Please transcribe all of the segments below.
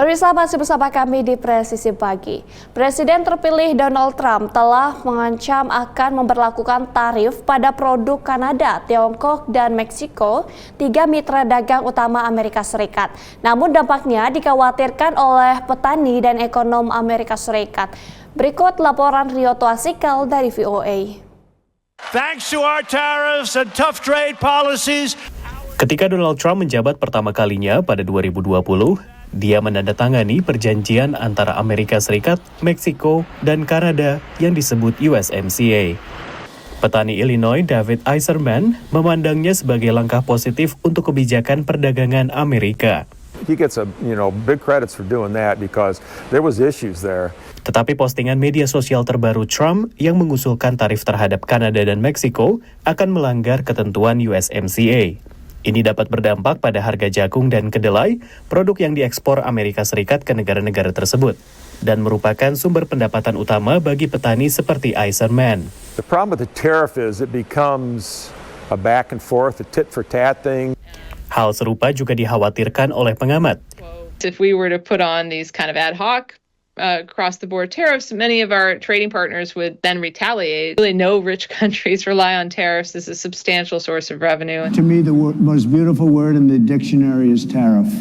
Pemirsa, masih bersama kami di Presisi Pagi. Presiden terpilih Donald Trump telah mengancam akan memberlakukan tarif pada produk Kanada, Tiongkok, dan Meksiko, 3 mitra dagang utama Amerika Serikat. Namun dampaknya dikhawatirkan oleh petani dan ekonom Amerika Serikat. Berikut laporan Rioto Asikal dari VOA. Thanks to our tariffs and tough trade policies. Ketika Donald Trump menjabat pertama kalinya pada 2020, dia menandatangani perjanjian antara Amerika Serikat, Meksiko, dan Kanada yang disebut USMCA. Petani Illinois David Eiserman memandangnya sebagai langkah positif untuk kebijakan perdagangan Amerika. He gets big credits for doing that because there was issues there. Tetapi postingan media sosial terbaru Trump yang mengusulkan tarif terhadap Kanada dan Meksiko akan melanggar ketentuan USMCA. Ini dapat berdampak pada harga jagung dan kedelai, produk yang diekspor Amerika Serikat ke negara-negara tersebut, dan merupakan sumber pendapatan utama bagi petani seperti Eiserman. The problem with the tariff is it becomes a back and forth, a tit for tat thing. Hal serupa juga dikhawatirkan oleh pengamat. If we were to put on these kind of ad hoc across-the-board tariffs, many of our trading partners would then retaliate. Really, no rich countries rely on tariffs as a substantial source of revenue. To me, the most beautiful word in the dictionary is tariff.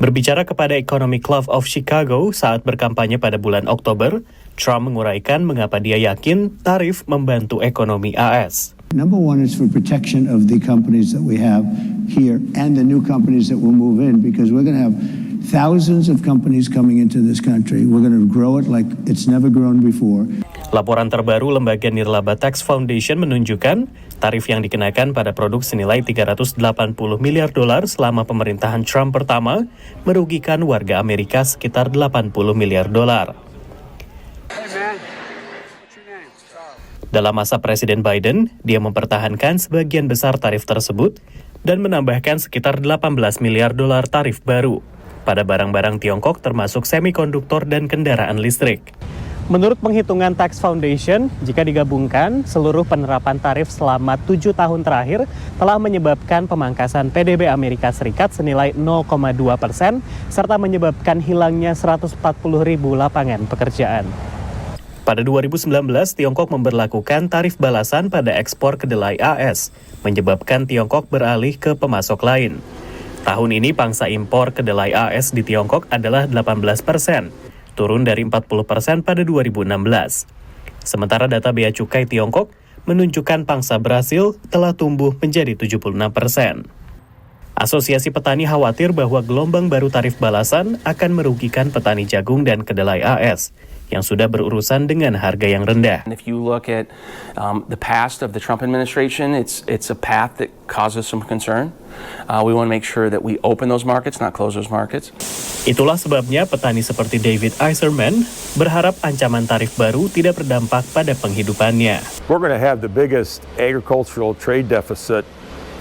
Berbicara kepada Economic Club of Chicago saat berkampanye pada bulan Oktober, Trump menguraikan mengapa dia yakin tarif membantu ekonomi AS. Number one is for protection of the companies that we have here and the new companies that will move in, because we're going to have thousands of companies coming into this country. We're going to grow it like it's never grown before. Laporan terbaru lembaga Nirlaba Tax Foundation menunjukkan tarif yang dikenakan pada produk senilai $380 miliar selama pemerintahan Trump pertama merugikan warga Amerika sekitar $80 miliar. Dalam masa Presiden Biden, dia mempertahankan sebagian besar tarif tersebut dan menambahkan sekitar $18 miliar tarif baru pada barang-barang Tiongkok termasuk semikonduktor dan kendaraan listrik. Menurut penghitungan Tax Foundation, jika digabungkan, seluruh penerapan tarif selama 7 tahun terakhir telah menyebabkan pemangkasan PDB Amerika Serikat senilai 0,2% serta menyebabkan hilangnya 140.000 lapangan pekerjaan. Pada 2019, Tiongkok memberlakukan tarif balasan pada ekspor kedelai AS, menyebabkan Tiongkok beralih ke pemasok lain. Tahun ini pangsa impor kedelai AS di Tiongkok adalah 18%, turun dari 40% pada 2016. Sementara data bea cukai Tiongkok menunjukkan pangsa Brasil telah tumbuh menjadi 76%. Asosiasi petani khawatir bahwa gelombang baru tarif balasan akan merugikan petani jagung dan kedelai AS yang sudah berurusan dengan harga yang rendah. If you look at the past of the Trump administration, it's a path that causes some concern. We want to make sure that we open those markets, not close those markets. Itulah sebabnya petani seperti David Eiserman berharap ancaman tarif baru tidak berdampak pada penghidupannya. We're going to have the biggest agricultural trade deficit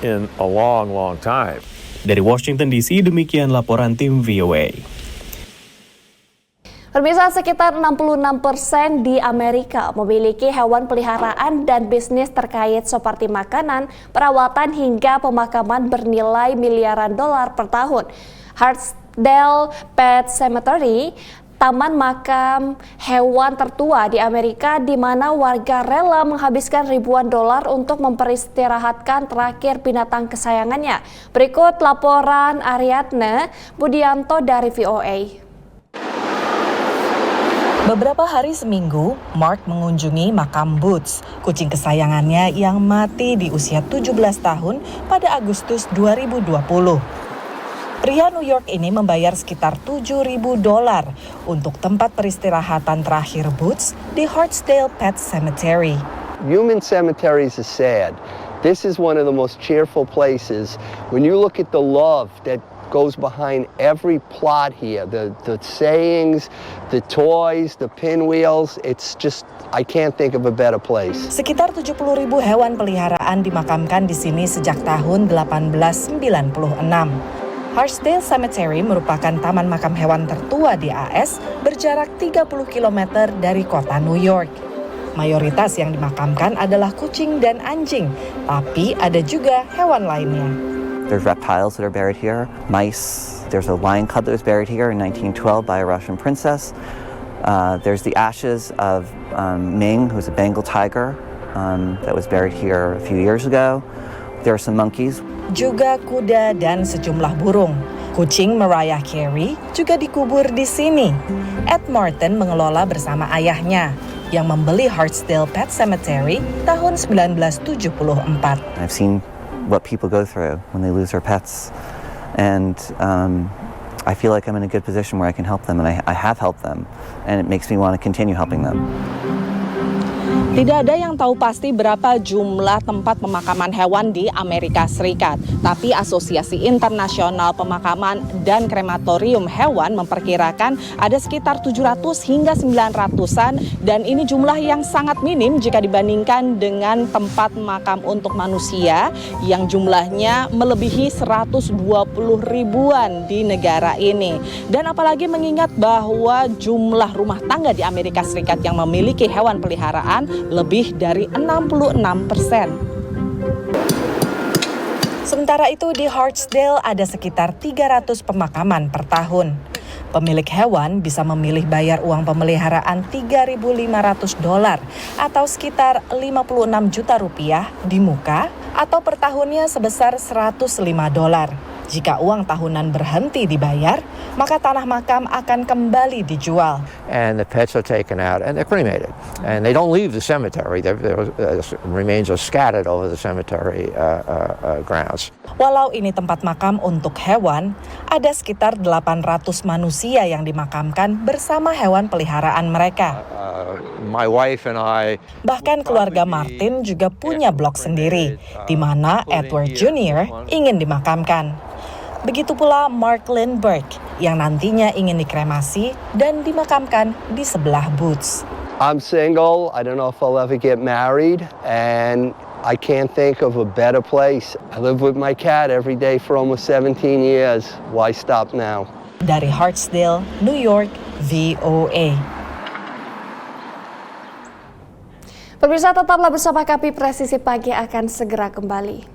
in a long, long time. Dari Washington DC, demikian laporan tim VOA. Pemirsa, sekitar 66% di Amerika memiliki hewan peliharaan dan bisnis terkait seperti makanan, perawatan hingga pemakaman bernilai miliaran dolar per tahun. Hartsdale Pet Cemetery, taman makam hewan tertua di Amerika di mana warga rela menghabiskan ribuan dolar untuk memperistirahatkan terakhir binatang kesayangannya. Berikut laporan Ariadne Budianto dari VOA. Beberapa hari seminggu, Mark mengunjungi makam Boots, kucing kesayangannya yang mati di usia 17 tahun pada Agustus 2020. Pria New York ini membayar sekitar $7.000 untuk tempat peristirahatan terakhir Boots di Hartsdale Pet Cemetery. Human cemeteries are sad. This is one of the most cheerful places. When you look at the love that goes behind every plot here, the sayings, the toys, the pinwheels, it's just, I can't think of a better place. Sekitar 70.000 hewan peliharaan dimakamkan di sini sejak tahun 1896. Hartsdale Cemetery merupakan taman makam hewan tertua di AS berjarak 30 km dari kota New York. Mayoritas yang dimakamkan adalah kucing dan anjing, tapi ada juga hewan lainnya. There's reptiles that are buried here, mice, There's a lion cub that was buried here in 1912 by a Russian princess. There's the ashes of Ming, who's a Bengal tiger, that was buried here a few years ago. There are some monkeys. Juga kuda dan sejumlah burung. Kucing Mariah Carey juga dikubur di sini. Ed Martin mengelola bersama ayahnya yang membeli Hartsdale Pet Cemetery tahun 1974. I've seen what people go through when they lose their pets, and I feel like I'm in a good position where I can help them, and I have helped them, and it makes me want to continue helping them. Tidak ada yang tahu pasti berapa jumlah tempat pemakaman hewan di Amerika Serikat. Tapi Asosiasi Internasional Pemakaman dan Krematorium Hewan memperkirakan ada sekitar 700 hingga 900-an. Dan ini jumlah yang sangat minim jika dibandingkan dengan tempat makam untuk manusia yang jumlahnya melebihi 120 ribuan di negara ini. Dan apalagi mengingat bahwa jumlah rumah tangga di Amerika Serikat yang memiliki hewan peliharaan lebih dari 66%. Sementara itu di Hartsdale ada sekitar 300 pemakaman per tahun. Pemilik hewan bisa memilih bayar uang pemeliharaan $3.500 atau sekitar 56 juta rupiah di muka atau per tahunnya sebesar $105. Jika uang tahunan berhenti dibayar, maka tanah makam akan kembali dijual. And the pets are taken out and they're cremated. And they don't leave the cemetery. Their remains are scattered over the cemetery grounds. Walau ini tempat makam untuk hewan, ada sekitar 800 manusia yang dimakamkan bersama hewan peliharaan mereka. My wife and I. Bahkan keluarga Martin juga punya blok sendiri, di mana Edward Jr. ingin dimakamkan. Begitu pula Mark Lindbergh yang nantinya ingin dikremasi dan dimakamkan di sebelah Boots. I'm single. I don't know if I'll ever get married, and I can't think of a better place. I live with my cat every day for almost 17 years. Why stop now? Dari Hartsdale, New York, VOA. Pemirsa, tetaplah bersama kami, Presisi Pagi akan segera kembali.